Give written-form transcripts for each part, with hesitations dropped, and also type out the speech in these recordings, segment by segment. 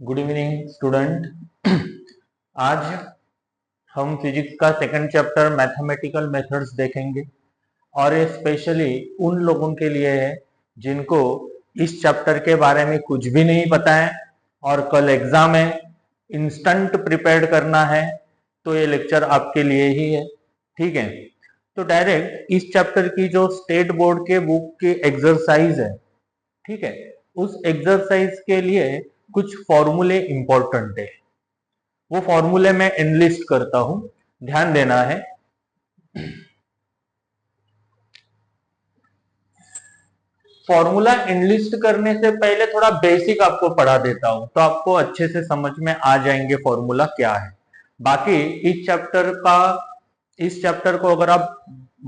Good evening student. आज हम physics का सेकंड चैप्टर मैथमेटिकल मेथड्स देखेंगे और ये स्पेशली उन लोगों के लिए है जिनको इस चैप्टर के बारे में कुछ भी नहीं पता है और कल एग्जाम है, इंस्टेंट प्रिपेयर करना है, तो ये लेक्चर आपके लिए ही है। ठीक है, तो डायरेक्ट इस चैप्टर की जो स्टेट बोर्ड के बुक की एक्सरसाइज है, ठीक है, उस एक्सरसाइज के लिए कुछ फॉर्मूले इंपॉर्टेंट है, वो फॉर्मूले मैं एनलिस्ट करता हूं, ध्यान देना है। फॉर्मूला एनलिस्ट करने से पहले थोड़ा बेसिक आपको पढ़ा देता हूं, तो आपको अच्छे से समझ में आ जाएंगे फॉर्मूला क्या है। बाकी इस चैप्टर को अगर आप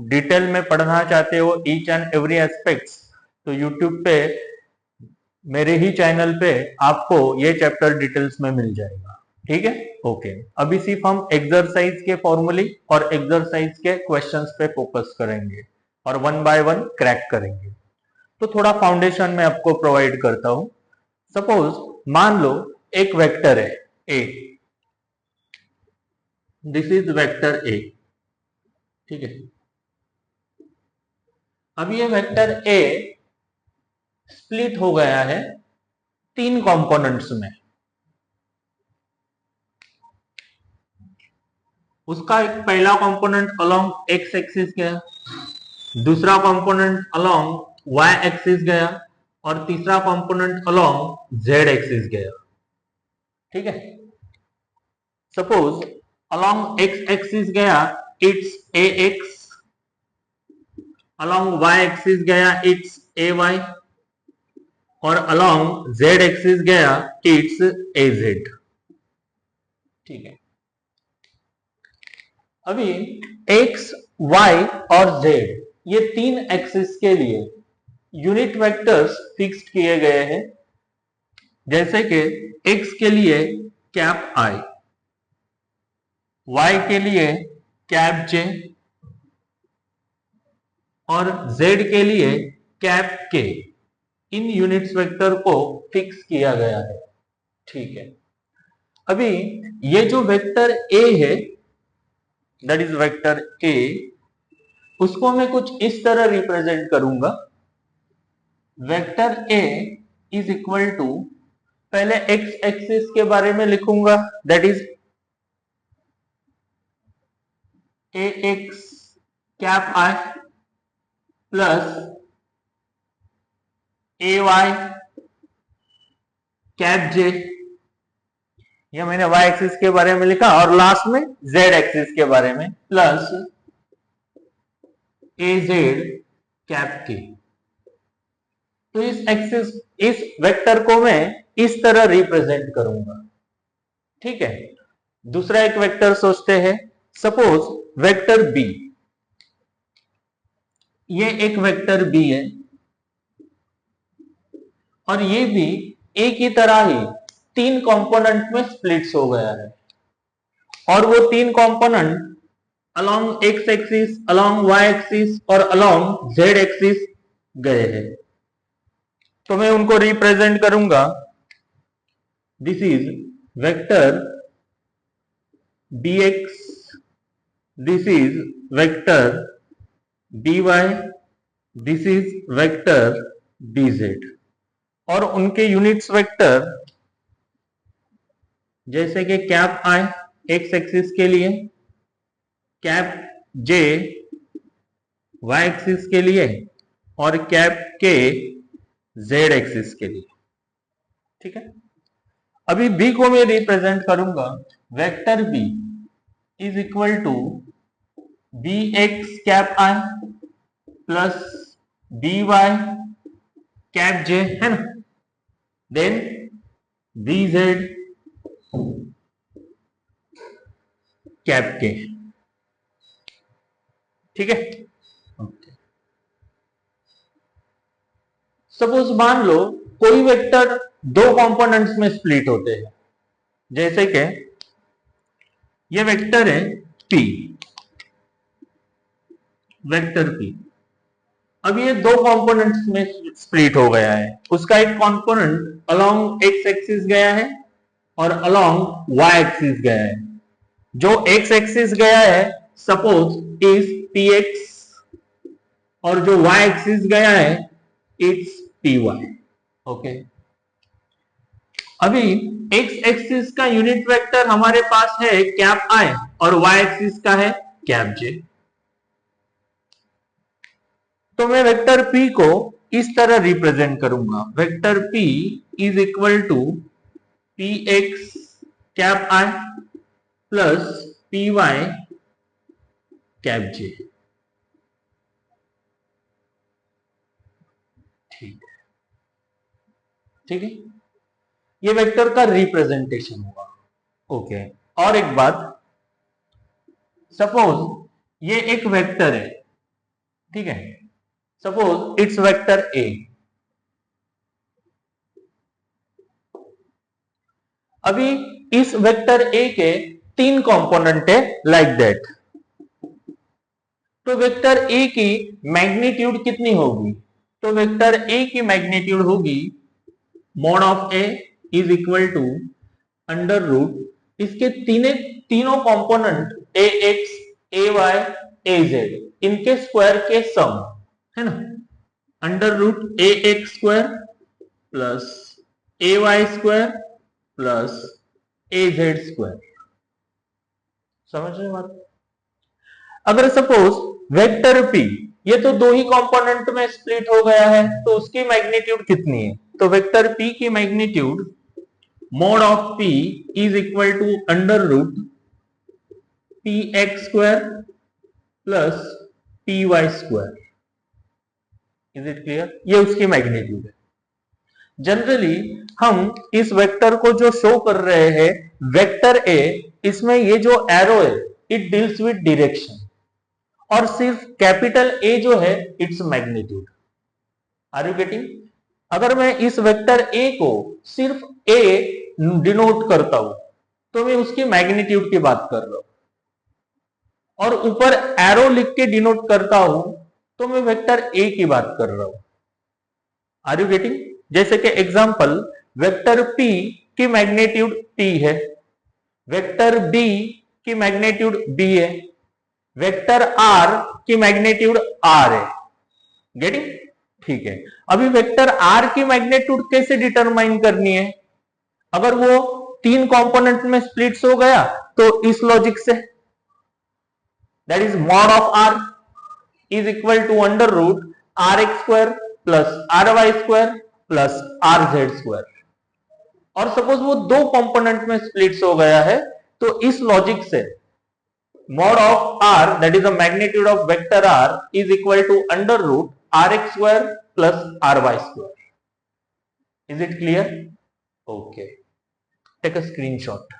डिटेल में पढ़ना चाहते हो, ईच एंड एवरी एस्पेक्ट्स, तो यूट्यूब पे मेरे ही चैनल पे आपको ये चैप्टर डिटेल्स में मिल जाएगा। ठीक है, ओके। अभी सिर्फ हम एक्सरसाइज के फॉर्मूले और एक्सरसाइज के क्वेश्चंस पे फोकस करेंगे और वन बाय वन क्रैक करेंगे। तो थोड़ा फाउंडेशन में आपको प्रोवाइड करता हूं। सपोज मान लो एक वेक्टर है ए, दिस इज वेक्टर ए। ठीक है, अब ये वेक्टर ए स्प्लिट हो गया है तीन कंपोनेंट्स में। उसका एक पहला कंपोनेंट अलोंग एक्स एक्सिस गया, दूसरा कंपोनेंट अलोंग वाई एक्सिस गया और तीसरा कंपोनेंट अलोंग जेड एक्सिस गया। ठीक है, सपोज अलोंग एक्स एक्सिस गया it's a x, along y axis गया इट्स ए वाई और अलोंग जेड एक्सिस गया इट्स ए जेड। ठीक है, अभी एक्स वाई और जेड ये तीन एक्सिस के लिए यूनिट वेक्टर्स फिक्स्ड किए गए हैं, जैसे कि एक्स के लिए कैप आई, वाई के लिए कैप जे और जेड के लिए कैप के। इन यूनिट्स वेक्टर को फिक्स किया गया है। ठीक है, अभी ये जो वेक्टर ए है, दैट इज वेक्टर ए, उसको मैं कुछ इस तरह रिप्रेजेंट करूंगा। Vector a is equal to, पहले एक्स एक्सिस के बारे में लिखूंगा, that is a x cap i plus a y cap j, ये मैंने वाई एक्सिस के बारे में लिखा, और लास्ट में जेड एक्सिस के बारे में प्लस ए जेड कैप के। तो इस वेक्टर को मैं इस तरह रिप्रेजेंट करूंगा। ठीक है, दूसरा एक वेक्टर सोचते हैं। सपोज वेक्टर बी, ये एक वेक्टर बी है और ये भी ए की तरह ही तीन कंपोनेंट में स्प्लिट्स हो गया है और वो तीन component along x axis, along y axis और अलोंग जेड एक्सिस गए हैं। तो मैं उनको रिप्रेजेंट करूंगा, this is vector bx, this is vector by, this is vector bz और उनके यूनिट्स वेक्टर जैसे कि कैप आई एक्स एक्सिस के लिए, कैप जे वाई एक्सिस के लिए और कैप के जेड एक्सिस के लिए। ठीक है, अभी बी को मैं रिप्रेजेंट करूंगा, vector b is equal to b x cap i plus b y cap j, है ना, देन बी जेड कैप के। ठीक है, सपोज मान लो कोई वेक्टर दो कंपोनेंट्स में स्प्लिट होते हैं, जैसे कि ये वेक्टर है P, वेक्टर P, अब ये दो कंपोनेंट्स में स्प्लिट हो गया है। उसका एक कंपोनेंट अलोंग एक्स एक्सिस गया है और अलोंग वाई एक्सिस गया है। जो एक्स एक्सिस गया है सपोज इज पी एक्स और जो वाई एक्सिस गया है इट्स पी वाई। ओके, अभी एक्स एक्सिस का यूनिट वेक्टर हमारे पास है कैप आई और वाई एक्सिस का है कैप जे। तो मैं वेक्टर p को इस तरह रिप्रेजेंट करूंगा, vector p is equal to p x cap i plus p y cap j. ठीक है, ये वेक्टर का रिप्रेजेंटेशन हुआ। ओके, और एक बात, सपोज ये एक वेक्टर है, ठीक है, सपोज इट्स वेक्टर ए। अभी इस वेक्टर ए के तीन कंपोनेंट है लाइक दैट। तो वेक्टर ए की मैग्नीट्यूड कितनी होगी? तो वेक्टर ए की मैग्नीट्यूड होगी mod of a is equal to under root इसके तीनों component a x a y a z, इनके स्क्वायर के सम है ना, under root a x square plus a y square plus a z square. समझ रहे बात? अगर सपोज वेक्टर p ये तो दो ही कंपोनेंट में स्प्लिट हो गया है तो उसकी मैग्नीट्यूड कितनी है? तो वेक्टर p की magnitude mod of p is equal to under root p x square plus p y square. Is it clear? ये उसकी मैग्नीट्यूड है। जनरली हम इस वेक्टर को जो शो कर रहे हैं वेक्टर ए, इसमें ये जो एरो है इट डील्स विद डायरेक्शन और सिर्फ कैपिटल ए जो है it's magnitude. Are you getting? अगर मैं इस वेक्टर ए को सिर्फ ए डिनोट करता हूं तो मैं उसकी मैग्नीट्यूड की बात कर रहा हूं, और ऊपर एरो लिख के डिनोट करता हूं तो मैं वेक्टर ए की बात कर रहा हूं। Are you getting? जैसे कि एग्जांपल वेक्टर p की मैग्नीट्यूड p है, वेक्टर b की मैग्नीट्यूड b है, वेक्टर r की मैग्नीट्यूड r है। गेटिंग? ठीक है, अभी वेक्टर r की मैग्नीट्यूड कैसे डिटरमाइन करनी है? अगर वो तीन कंपोनेंट में स्प्लिट्स हो गया तो इस लॉजिक से, that is mod of r is equal to under root r x square plus r y square plus r z square. और सपोज वो दो कंपोनेंट में स्प्लिट्स हो गया है तो इस लॉजिक से mod of r that is the magnitude of vector r is equal to under root r x square plus r y square. Is it clear? Okay, take a screenshot.